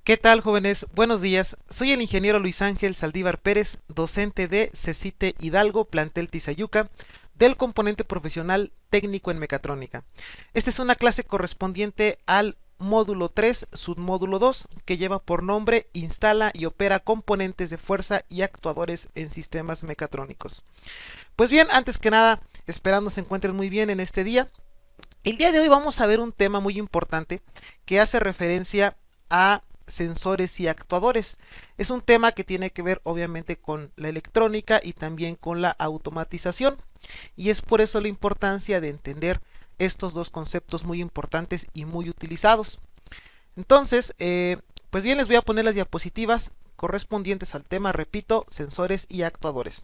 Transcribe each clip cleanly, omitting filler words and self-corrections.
¿Qué tal, jóvenes? Buenos días. Soy el ingeniero Luis Ángel Saldívar Pérez, docente de CECITE Hidalgo, plantel Tizayuca, del componente profesional técnico en mecatrónica. Esta es una clase correspondiente al módulo 3, submódulo 2, que lleva por nombre Instala y opera componentes de fuerza y actuadores en sistemas mecatrónicos. Pues bien, antes que nada, esperando se encuentren muy bien en este día. El día de hoy vamos a ver un tema muy importante que hace referencia a sensores y actuadores. Es un tema que tiene que ver obviamente con la electrónica y también con la automatización, y es por eso la importancia de entender estos dos conceptos muy importantes y muy utilizados. Entonces, pues bien, les voy a poner las diapositivas correspondientes al tema, repito, sensores y actuadores,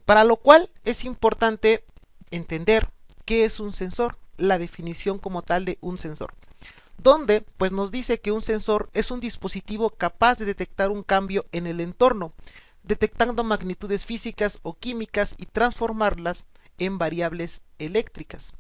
para lo cual es importante entender qué es un sensor, la definición como tal de un sensor, donde pues nos dice que un sensor es un dispositivo capaz de detectar un cambio en el entorno, detectando magnitudes físicas o químicas y transformarlas en variables eléctricas.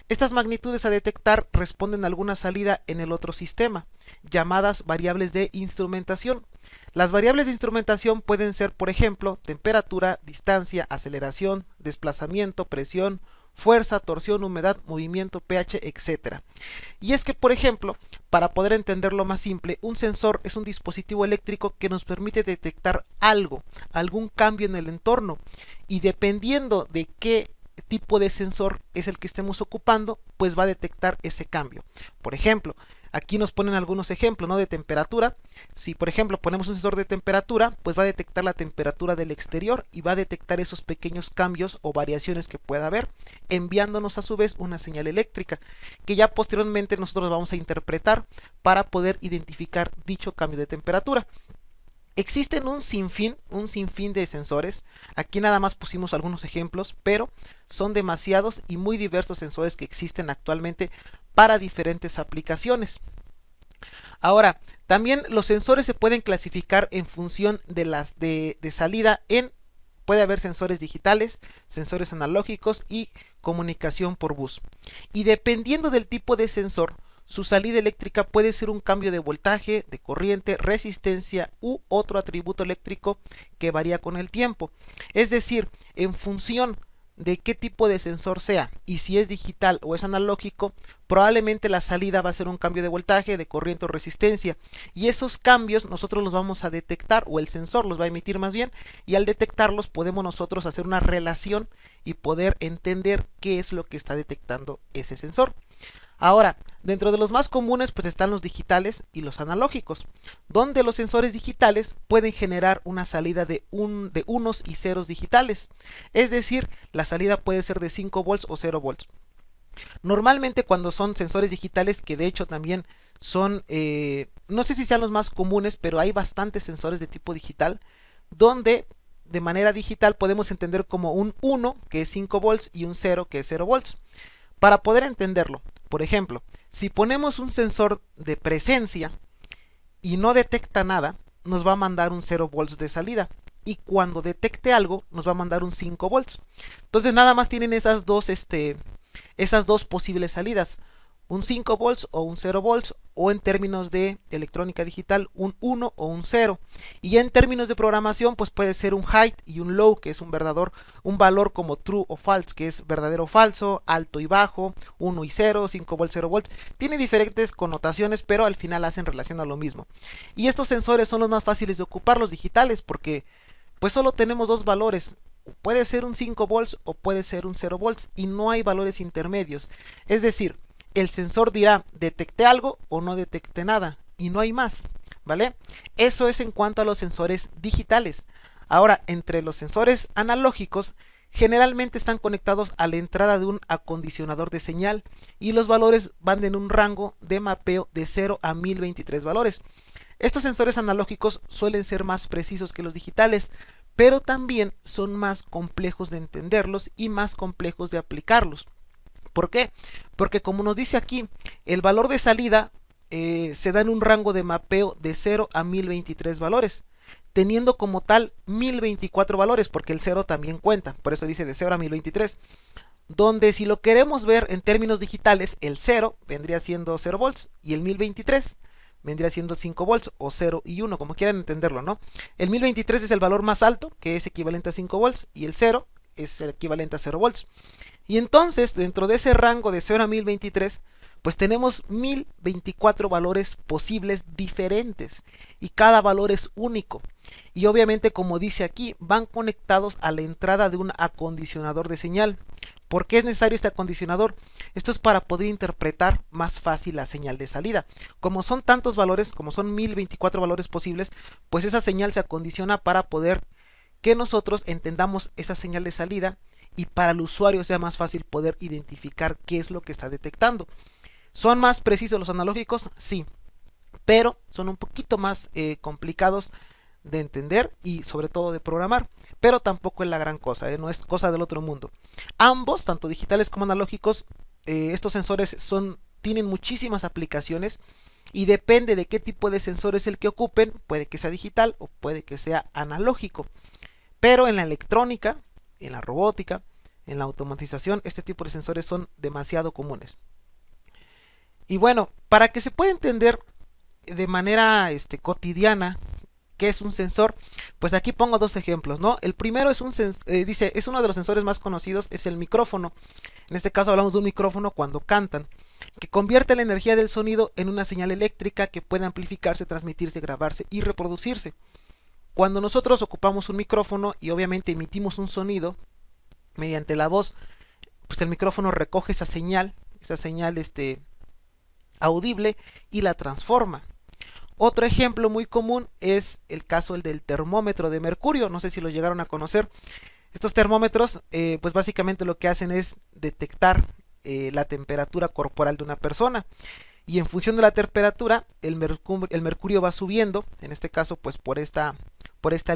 Estas magnitudes a detectar responden a alguna salida en el otro sistema, llamadas variables de instrumentación. Las variables de instrumentación pueden ser, por ejemplo, temperatura, distancia, aceleración, desplazamiento, presión, fuerza, torsión, humedad, movimiento, pH, etc. Y es que, por ejemplo, para poder entenderlo más simple, un sensor es un dispositivo eléctrico que nos permite detectar algo, algún cambio en el entorno, y dependiendo de qué tipo de sensor es el que estemos ocupando, pues va a detectar ese cambio. Por ejemplo, aquí nos ponen algunos ejemplos, ¿no?, de temperatura. Si por ejemplo ponemos un sensor de temperatura, pues va a detectar la temperatura del exterior y va a detectar esos pequeños cambios o variaciones que pueda haber, enviándonos a su vez una señal eléctrica que ya posteriormente nosotros vamos a interpretar para poder identificar dicho cambio de temperatura. Existen un sinfín de sensores. Aquí nada más pusimos algunos ejemplos, pero son demasiados y muy diversos sensores que existen actualmente para diferentes aplicaciones. Ahora, también los sensores se pueden clasificar en función de las de salida puede haber sensores digitales, sensores analógicos y comunicación por bus. Y dependiendo del tipo de sensor, su salida eléctrica puede ser un cambio de voltaje, de corriente, resistencia u otro atributo eléctrico que varía con el tiempo. Es decir, en función de qué tipo de sensor sea y si es digital o es analógico, probablemente la salida va a ser un cambio de voltaje, de corriente o resistencia, y esos cambios nosotros los vamos a detectar, o el sensor los va a emitir más bien, y al detectarlos podemos nosotros hacer una relación y poder entender qué es lo que está detectando ese sensor. Ahora, dentro de los más comunes pues están los digitales y los analógicos, donde los sensores digitales pueden generar una salida de unos y ceros digitales. Es decir, la salida puede ser de 5 volts o 0 volts. Normalmente cuando son sensores digitales, que de hecho también son, no sé si sean los más comunes, pero hay bastantes sensores de tipo digital, donde de manera digital podemos entender como un 1 que es 5 volts y un 0 que es 0 volts. Para poder entenderlo, por ejemplo, si ponemos un sensor de presencia y no detecta nada, nos va a mandar un 0 volts de salida. Y cuando detecte algo, nos va a mandar un 5 volts. Entonces nada más tienen esas dos posibles salidas. Un 5 volts o un 0 volts, o en términos de electrónica digital un 1 o un 0, y en términos de programación pues puede ser un high y un low, que es un valor como true o false, que es verdadero o falso, alto y bajo, 1 y 0, 5 volts, 0 volts. Tiene diferentes connotaciones, pero al final hacen relación a lo mismo. Y estos sensores son los más fáciles de ocupar, los digitales, porque pues solo tenemos dos valores. Puede ser un 5 volts o puede ser un 0 volts, y no hay valores intermedios. Es decir, el sensor dirá detecté algo o no detecté nada, y no hay más, ¿vale? Eso es en cuanto a los sensores digitales. Ahora, entre los sensores analógicos, generalmente están conectados a la entrada de un acondicionador de señal, y los valores van en un rango de mapeo de 0 a 1023 valores. Estos sensores analógicos suelen ser más precisos que los digitales, pero también son más complejos de entenderlos y más complejos de aplicarlos. ¿Por qué? Porque como nos dice aquí, el valor de salida se da en un rango de mapeo de 0 a 1023 valores, teniendo como tal 1024 valores, porque el 0 también cuenta, por eso dice de 0 a 1023, donde si lo queremos ver en términos digitales, el 0 vendría siendo 0 volts y el 1023 vendría siendo 5 volts o 0 y 1, como quieran entenderlo, ¿no? El 1023 es el valor más alto, que es equivalente a 5 volts, y el 0 es el equivalente a 0 volts. Y entonces, dentro de ese rango de 0 a 1023, pues tenemos 1024 valores posibles diferentes, y cada valor es único. Y obviamente, como dice aquí, van conectados a la entrada de un acondicionador de señal. ¿Por qué es necesario este acondicionador? Esto es para poder interpretar más fácil la señal de salida. Como son tantos valores, como son 1024 valores posibles, pues esa señal se acondiciona para poder que nosotros entendamos esa señal de salida y para el usuario sea más fácil poder identificar qué es lo que está detectando. ¿Son más precisos los analógicos? Sí, pero son un poquito más complicados de entender y sobre todo de programar, pero tampoco es la gran cosa, no es cosa del otro mundo. Ambos, tanto digitales como analógicos, estos sensores tienen muchísimas aplicaciones y depende de qué tipo de sensor es el que ocupen, puede que sea digital o puede que sea analógico. Pero en la electrónica, en la robótica, en la automatización, este tipo de sensores son demasiado comunes. Y bueno, para que se pueda entender de manera cotidiana qué es un sensor, pues aquí pongo dos ejemplos, ¿no? El primero es es uno de los sensores más conocidos, es el micrófono. En este caso hablamos de un micrófono cuando cantan, que convierte la energía del sonido en una señal eléctrica que puede amplificarse, transmitirse, grabarse y reproducirse. Cuando nosotros ocupamos un micrófono y obviamente emitimos un sonido mediante la voz, pues el micrófono recoge esa señal audible y la transforma. Otro ejemplo muy común es el caso del termómetro de mercurio, no sé si lo llegaron a conocer. Estos termómetros pues básicamente lo que hacen es detectar la temperatura corporal de una persona y en función de la temperatura el mercurio va subiendo, en este caso pues por esta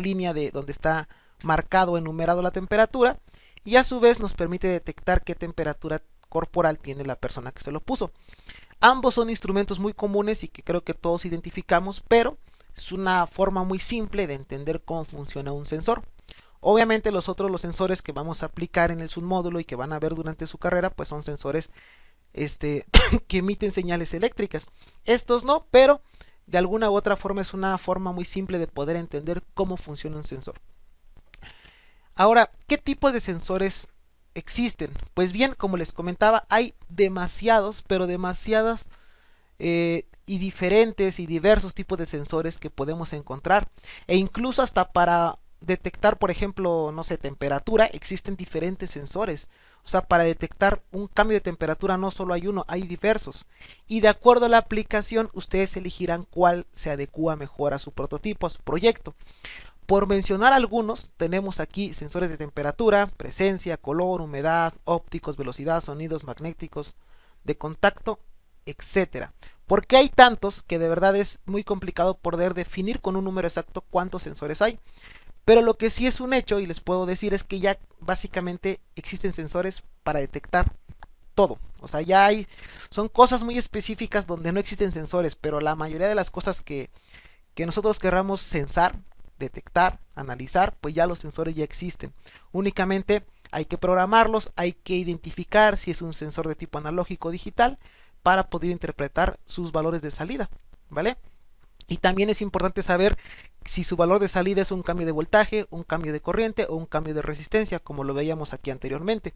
línea de donde está marcado o enumerado la temperatura, y a su vez nos permite detectar qué temperatura corporal tiene la persona que se lo puso. Ambos son instrumentos muy comunes y que creo que todos identificamos, pero es una forma muy simple de entender cómo funciona un sensor. Obviamente los sensores que vamos a aplicar en el submódulo y que van a ver durante su carrera, pues son sensores que emiten señales eléctricas. Estos no, pero de alguna u otra forma es una forma muy simple de poder entender cómo funciona un sensor. Ahora, ¿qué tipos de sensores existen? Pues bien, como les comentaba, hay demasiados, pero demasiadas y diferentes y diversos tipos de sensores que podemos encontrar. E incluso hasta para detectar, por ejemplo, no sé, temperatura, existen diferentes sensores. O sea, para detectar un cambio de temperatura no solo hay uno, hay diversos. Y de acuerdo a la aplicación, ustedes elegirán cuál se adecua mejor a su prototipo, a su proyecto. Por mencionar algunos, tenemos aquí sensores de temperatura, presencia, color, humedad, ópticos, velocidad, sonidos magnéticos, de contacto, etcétera. Porque hay tantos que de verdad es muy complicado poder definir con un número exacto cuántos sensores hay. Pero lo que sí es un hecho y les puedo decir es que ya básicamente existen sensores para detectar todo. O sea, son cosas muy específicas donde no existen sensores, pero la mayoría de las cosas que nosotros querramos sensar, detectar, analizar, pues ya los sensores ya existen. Únicamente hay que programarlos, hay que identificar si es un sensor de tipo analógico o digital para poder interpretar sus valores de salida, ¿vale? Y también es importante saber si su valor de salida es un cambio de voltaje, un cambio de corriente o un cambio de resistencia, como lo veíamos aquí anteriormente.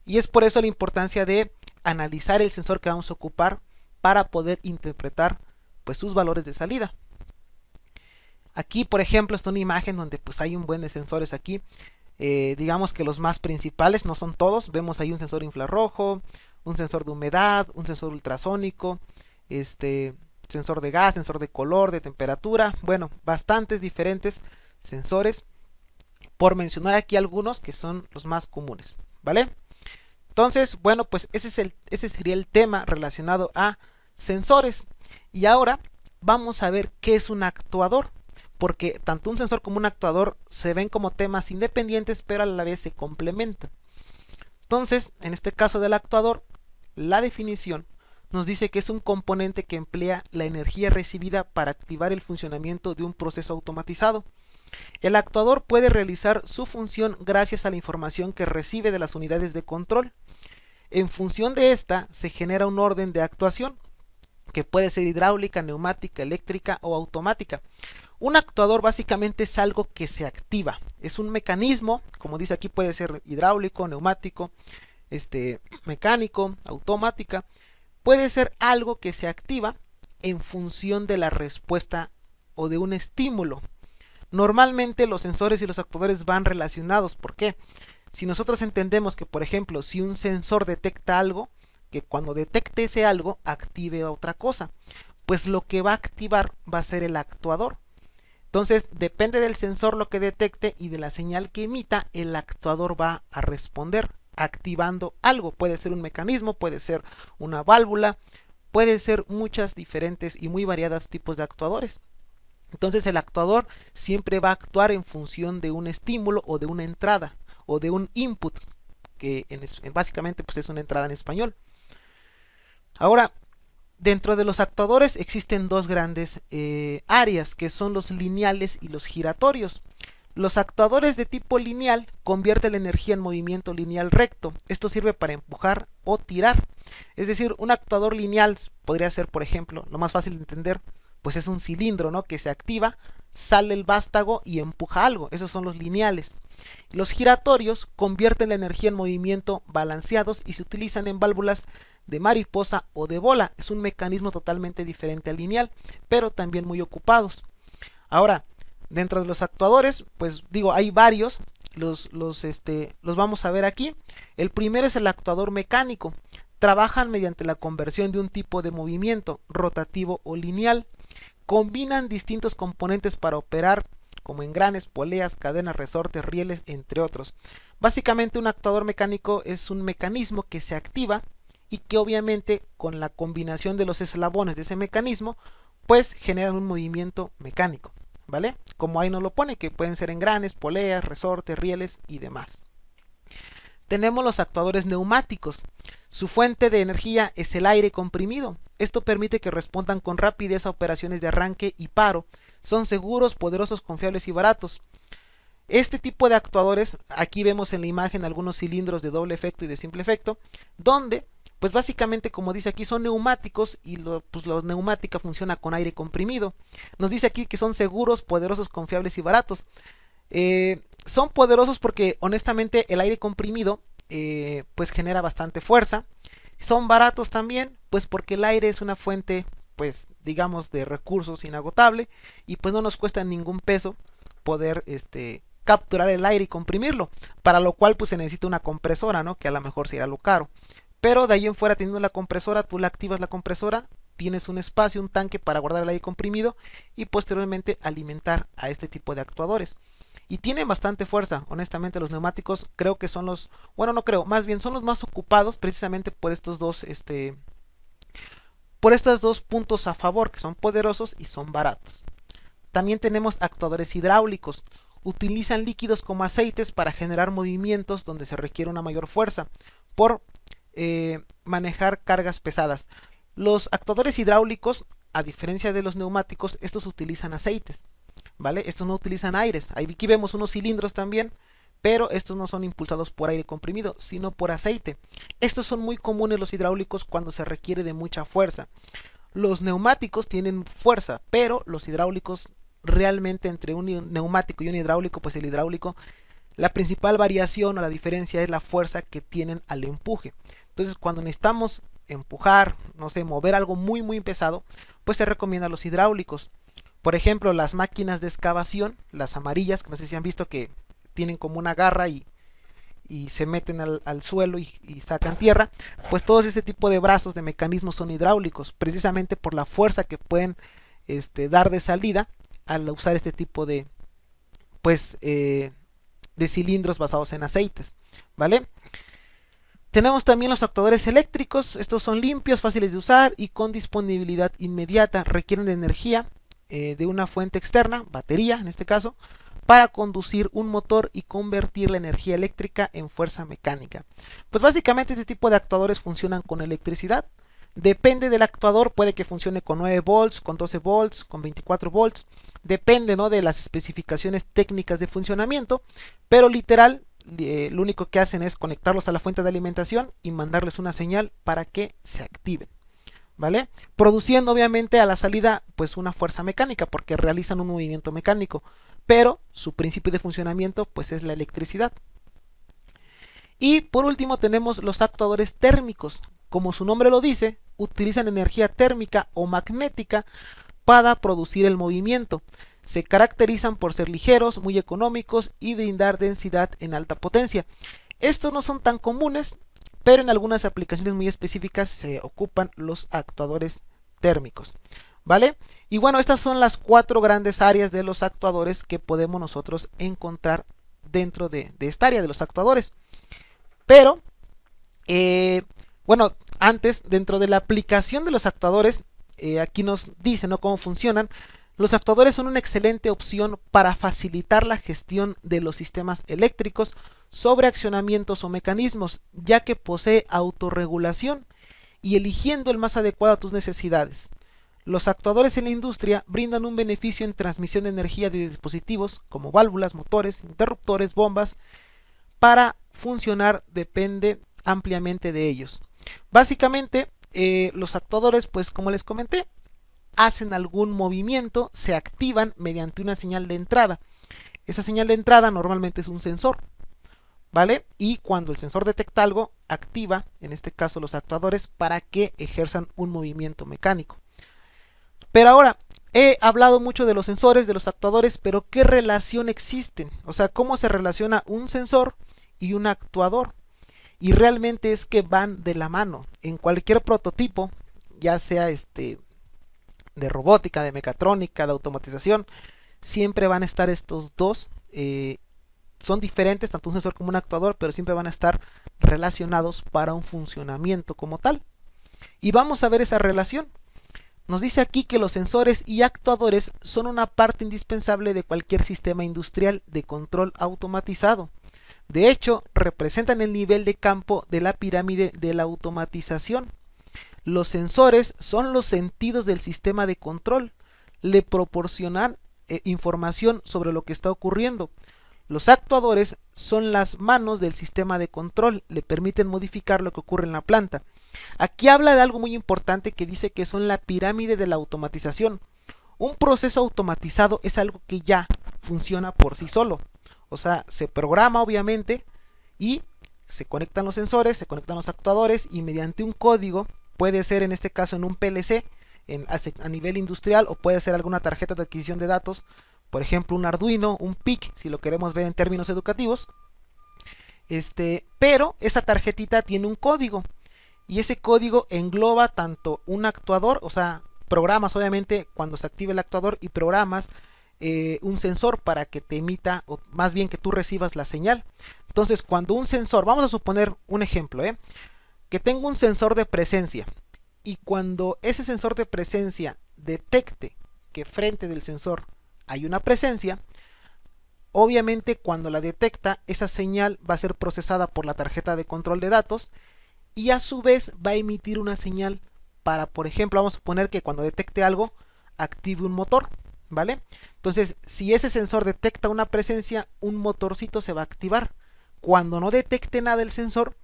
Y es por eso la importancia de analizar el sensor que vamos a ocupar para poder interpretar pues sus valores de salida. Aquí, por ejemplo, está una imagen donde pues hay un buen de sensores aquí. Digamos que los más principales, no son todos. Vemos ahí un sensor infrarrojo, un sensor de humedad, un sensor ultrasónico, sensor de gas, sensor de color, de temperatura. Bueno, bastantes diferentes sensores. Por mencionar aquí algunos que son los más comunes, ¿vale? Entonces, bueno, pues ese sería el tema relacionado a sensores. Y ahora vamos a ver qué es un actuador. Porque tanto un sensor como un actuador se ven como temas independientes, pero a la vez se complementan. Entonces, en este caso del actuador, la definición nos dice que es un componente que emplea la energía recibida para activar el funcionamiento de un proceso automatizado. El actuador puede realizar su función gracias a la información que recibe de las unidades de control. En función de esta, se genera un orden de actuación que puede ser hidráulica, neumática, eléctrica o automática. Un actuador básicamente es algo que se activa, es un mecanismo, como dice aquí, puede ser hidráulico, neumático, mecánico, automática, puede ser algo que se activa en función de la respuesta o de un estímulo. Normalmente los sensores y los actuadores van relacionados. ¿Por qué? Si nosotros entendemos que, por ejemplo, si un sensor detecta algo, que cuando detecte ese algo active otra cosa, pues lo que va a activar va a ser el actuador. Entonces depende del sensor lo que detecte y de la señal que emita, el actuador va a responder activando algo. Puede ser un mecanismo, puede ser una válvula, puede ser muchas diferentes y muy variadas tipos de actuadores. Entonces el actuador siempre va a actuar en función de un estímulo o de una entrada o de un input, que básicamente pues es una entrada en español. Ahora, dentro de los actuadores existen dos grandes áreas, que son los lineales y los giratorios. Los actuadores de tipo lineal convierten la energía en movimiento lineal recto. Esto sirve para empujar o tirar. Es decir, un actuador lineal podría ser, por ejemplo, lo más fácil de entender, pues es un cilindro, ¿no?, que se activa, sale el vástago y empuja algo. Esos son los lineales. Los giratorios convierten la energía en movimiento balanceados y se utilizan en válvulas de mariposa o de bola. Es un mecanismo totalmente diferente al lineal, pero también muy ocupados. Ahora, dentro de los actuadores, pues digo, hay varios, los vamos a ver aquí. El primero es el actuador mecánico. Trabajan mediante la conversión de un tipo de movimiento, rotativo o lineal. Combinan distintos componentes para operar, como engranes, poleas, cadenas, resortes, rieles, entre otros. Básicamente un actuador mecánico es un mecanismo que se activa y que obviamente con la combinación de los eslabones de ese mecanismo pues generan un movimiento mecánico, ¿vale? Como ahí nos lo pone, que pueden ser engranes, poleas, resortes, rieles y demás. Tenemos los actuadores neumáticos. Su fuente de energía es el aire comprimido. Esto permite que respondan con rapidez a operaciones de arranque y paro. Son seguros, poderosos, confiables y baratos. Este tipo de actuadores, aquí vemos en la imagen algunos cilindros de doble efecto y de simple efecto, donde pues básicamente, como dice aquí, son neumáticos y la neumática funciona con aire comprimido. Nos dice aquí que son seguros, poderosos, confiables y baratos. Son poderosos porque honestamente el aire comprimido pues genera bastante fuerza. Son baratos también pues porque el aire es una fuente, pues digamos, de recursos inagotable y pues no nos cuesta ningún peso poder capturar el aire y comprimirlo, para lo cual pues se necesita una compresora, ¿no?, que a lo mejor será lo caro. Pero de ahí en fuera, teniendo la compresora, tú la activas la compresora, tienes un espacio, un tanque para guardar el aire comprimido y posteriormente alimentar a este tipo de actuadores. Y tienen bastante fuerza. Honestamente, los neumáticos creo que son los, bueno, no creo, más bien son los más ocupados precisamente por estos dos puntos a favor, que son poderosos y son baratos. También tenemos actuadores hidráulicos. Utilizan líquidos como aceites para generar movimientos donde se requiere una mayor fuerza por manejar cargas pesadas. Los actuadores hidráulicos, a diferencia de los neumáticos, estos utilizan aceites, ¿vale? Estos no utilizan aires. Aquí vemos unos cilindros también, pero estos no son impulsados por aire comprimido, sino por aceite. Estos son muy comunes los hidráulicos cuando se requiere de mucha fuerza. Los neumáticos tienen fuerza, pero los hidráulicos realmente, entre un neumático y un hidráulico, pues el hidráulico, la principal variación o la diferencia es la fuerza que tienen al empuje. Entonces cuando necesitamos empujar, no sé, mover algo muy pesado, pues se recomienda los hidráulicos. Por ejemplo, las máquinas de excavación, las amarillas, que no sé si han visto, que tienen como una garra y se meten al suelo y sacan tierra, pues todo ese tipo de brazos, de mecanismos son hidráulicos, precisamente por la fuerza que pueden dar de salida al usar este tipo de cilindros basados en aceites, ¿vale? Tenemos también los actuadores eléctricos. Estos son limpios, fáciles de usar y con disponibilidad inmediata. Requieren de energía de una fuente externa, batería en este caso, para conducir un motor y convertir la energía eléctrica en fuerza mecánica. Pues básicamente este tipo de actuadores funcionan con electricidad. Depende del actuador, puede que funcione con 9 volts, con 12 volts, con 24 volts. Depende, ¿no?, de las especificaciones técnicas de funcionamiento, pero literal, lo único que hacen es conectarlos a la fuente de alimentación y mandarles una señal para que se activen, ¿vale? Produciendo obviamente a la salida pues una fuerza mecánica porque realizan un movimiento mecánico, pero su principio de funcionamiento pues es la electricidad. Y por último tenemos los actuadores térmicos. Como su nombre lo dice, utilizan energía térmica o magnética para producir el movimiento. Se caracterizan por ser ligeros, muy económicos y brindar densidad en alta potencia. Estos no son tan comunes, pero en algunas aplicaciones muy específicas se ocupan los actuadores térmicos, ¿vale? Y bueno, estas son las 4 grandes áreas de los actuadores que podemos nosotros encontrar dentro de esta área de los actuadores. Pero, bueno, antes, dentro de la aplicación de los actuadores, aquí nos dice, ¿no?, cómo funcionan. Los actuadores son una excelente opción para facilitar la gestión de los sistemas eléctricos sobre accionamientos o mecanismos, ya que posee autorregulación y eligiendo el más adecuado a tus necesidades. Los actuadores en la industria brindan un beneficio en transmisión de energía de dispositivos como válvulas, motores, interruptores, bombas. Para funcionar depende ampliamente de ellos. Básicamente, los actuadores, pues como les comenté, hacen algún movimiento, se activan mediante una señal de entrada. Esa señal de entrada normalmente es un sensor, ¿vale? Y cuando el sensor detecta algo, activa, en este caso los actuadores, para que ejerzan un movimiento mecánico. Pero ahora, he hablado mucho de los sensores, de los actuadores, pero ¿qué relación existen? O sea, ¿cómo se relaciona un sensor y un actuador? Y realmente es que van de la mano. En cualquier prototipo, ya sea de robótica, de mecatrónica, de automatización, siempre van a estar estos dos. Son diferentes, tanto un sensor como un actuador, pero siempre van a estar relacionados para un funcionamiento como tal. Y vamos a ver esa relación. Nos dice aquí que los sensores y actuadores son una parte indispensable de cualquier sistema industrial de control automatizado. De hecho, representan el nivel de campo de la pirámide de la automatización. Los sensores son los sentidos del sistema de control. Le proporcionan información sobre lo que está ocurriendo. Los actuadores son las manos del sistema de control. Le permiten modificar lo que ocurre en la planta. Aquí habla de algo muy importante que dice que son la pirámide de la automatización. Un proceso automatizado es algo que ya funciona por sí solo. O sea, se programa obviamente y se conectan los sensores, se conectan los actuadores y mediante un código, puede ser en este caso en un PLC a nivel industrial o puede ser alguna tarjeta de adquisición de datos, por ejemplo un Arduino, un PIC, si lo queremos ver en términos educativos. Pero esa tarjetita tiene un código y ese código engloba tanto un actuador, o sea, programas obviamente cuando se active el actuador y programas un sensor para que te emita, o más bien que tú recibas la señal. Entonces, cuando un sensor, vamos a suponer un ejemplo, que tengo un sensor de presencia y cuando ese sensor de presencia detecte que frente del sensor hay una presencia, obviamente cuando la detecta, esa señal va a ser procesada por la tarjeta de control de datos y a su vez va a emitir una señal para, por ejemplo, vamos a suponer que cuando detecte algo, active un motor, ¿vale? Entonces, si ese sensor detecta una presencia, un motorcito se va a activar. Cuando no detecte nada el sensor,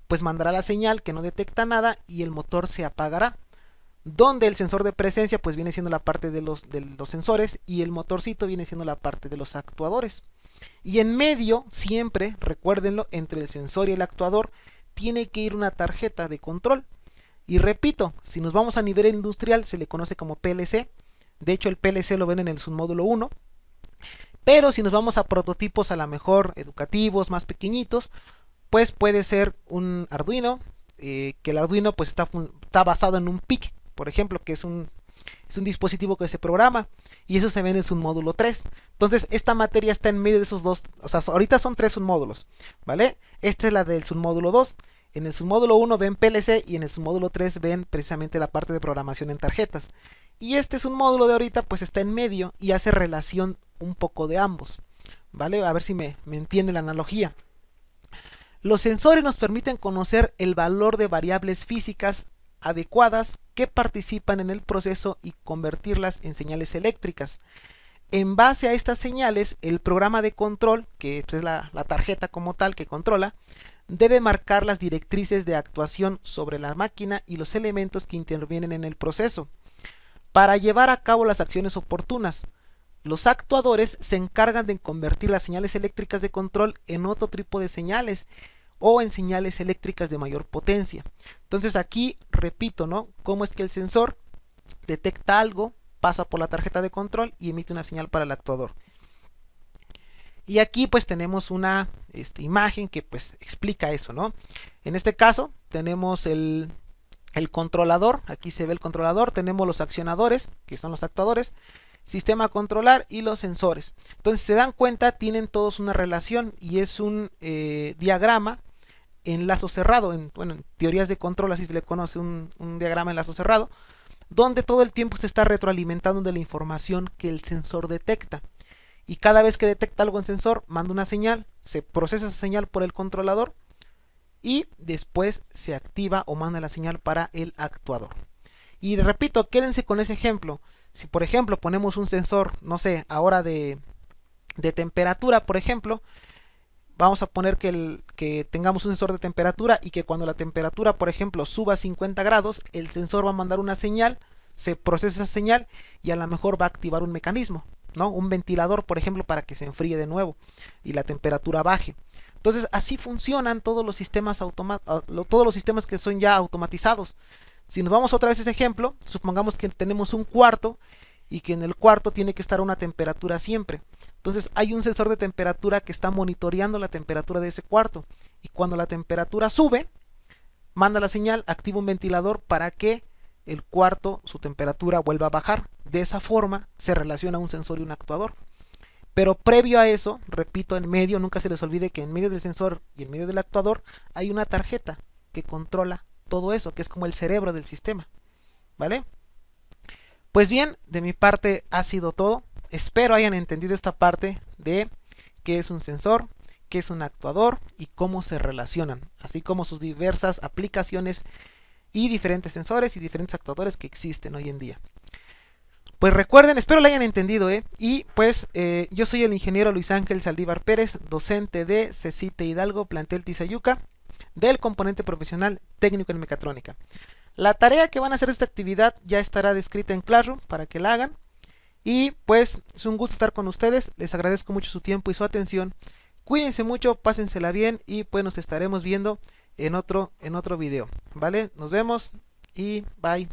pues mandará la señal que no detecta nada y el motor se apagará. Donde el sensor de presencia pues viene siendo la parte de los sensores y el motorcito viene siendo la parte de los actuadores. Y en medio, siempre, recuérdenlo, entre el sensor y el actuador tiene que ir una tarjeta de control. Y repito, si nos vamos a nivel industrial se le conoce como PLC. De hecho el PLC lo ven en el submódulo 1. Pero si nos vamos a prototipos a lo mejor educativos, más pequeñitos, pues puede ser un Arduino, que el Arduino pues está basado en un PIC, por ejemplo, que es un dispositivo que se programa, y eso se ve en su módulo 3. Entonces esta materia está en medio de esos dos, o sea, ahorita son 3 submódulos, ¿vale? Esta es la del submódulo 2. En el submódulo 1 ven PLC y en el submódulo 3 ven precisamente la parte de programación en tarjetas. Y este submódulo de ahorita pues está en medio y hace relación un poco de ambos, ¿vale? A ver si me entiende la analogía. Los sensores nos permiten conocer el valor de variables físicas adecuadas que participan en el proceso y convertirlas en señales eléctricas. en base a estas señales, el programa de control, que es la tarjeta como tal que controla, debe marcar las directrices de actuación sobre la máquina y los elementos que intervienen en el proceso, para llevar a cabo las acciones oportunas. Los actuadores se encargan de convertir las señales eléctricas de control en otro tipo de señales o en señales eléctricas de mayor potencia. Entonces aquí repito, ¿no? Cómo es que el sensor detecta algo, pasa por la tarjeta de control y emite una señal para el actuador. Y aquí pues tenemos una imagen que pues explica eso, ¿no? En este caso tenemos el controlador, aquí se ve el controlador, tenemos los accionadores, que son los actuadores, sistema a controlar y los sensores. Entonces, si se dan cuenta, tienen todos una relación y es un diagrama en lazo cerrado. En teorías de control así se le conoce un diagrama en lazo cerrado, donde todo el tiempo se está retroalimentando de la información que el sensor detecta. Y cada vez que detecta algo en sensor, manda una señal, se procesa esa señal por el controlador y después se activa o manda la señal para el actuador. Y repito, quédense con ese ejemplo. Si por ejemplo ponemos un sensor, no sé, ahora de temperatura, por ejemplo, vamos a poner que tengamos un sensor de temperatura y que cuando la temperatura, por ejemplo, suba a 50 grados, el sensor va a mandar una señal, se procesa esa señal y a lo mejor va a activar un mecanismo, ¿no? Un ventilador, por ejemplo, para que se enfríe de nuevo y la temperatura baje. Entonces así funcionan todos los sistemas que son ya automatizados. Si nos vamos otra vez a ese ejemplo, supongamos que tenemos un cuarto y que en el cuarto tiene que estar a una temperatura siempre. Entonces hay un sensor de temperatura que está monitoreando la temperatura de ese cuarto. Y cuando la temperatura sube, manda la señal, activa un ventilador para que el cuarto, su temperatura vuelva a bajar. De esa forma se relaciona un sensor y un actuador. Pero previo a eso, repito, en medio, nunca se les olvide que en medio del sensor y en medio del actuador hay una tarjeta que controla todo eso, que es como el cerebro del sistema, ¿vale? Pues bien, de mi parte ha sido todo. Espero hayan entendido esta parte de qué es un sensor, qué es un actuador y cómo se relacionan, así como sus diversas aplicaciones y diferentes sensores y diferentes actuadores que existen hoy en día. Pues recuerden, espero lo hayan entendido, y pues yo soy el ingeniero Luis Ángel Saldívar Pérez, docente de CECITE Hidalgo, plantel Tizayuca, del componente profesional técnico en mecatrónica. La tarea que van a hacer esta actividad ya estará descrita en Classroom para que la hagan. Y pues es un gusto estar con ustedes, les agradezco mucho su tiempo y su atención. Cuídense mucho, pásensela bien y pues nos estaremos viendo en otro video, ¿vale? Nos vemos y bye.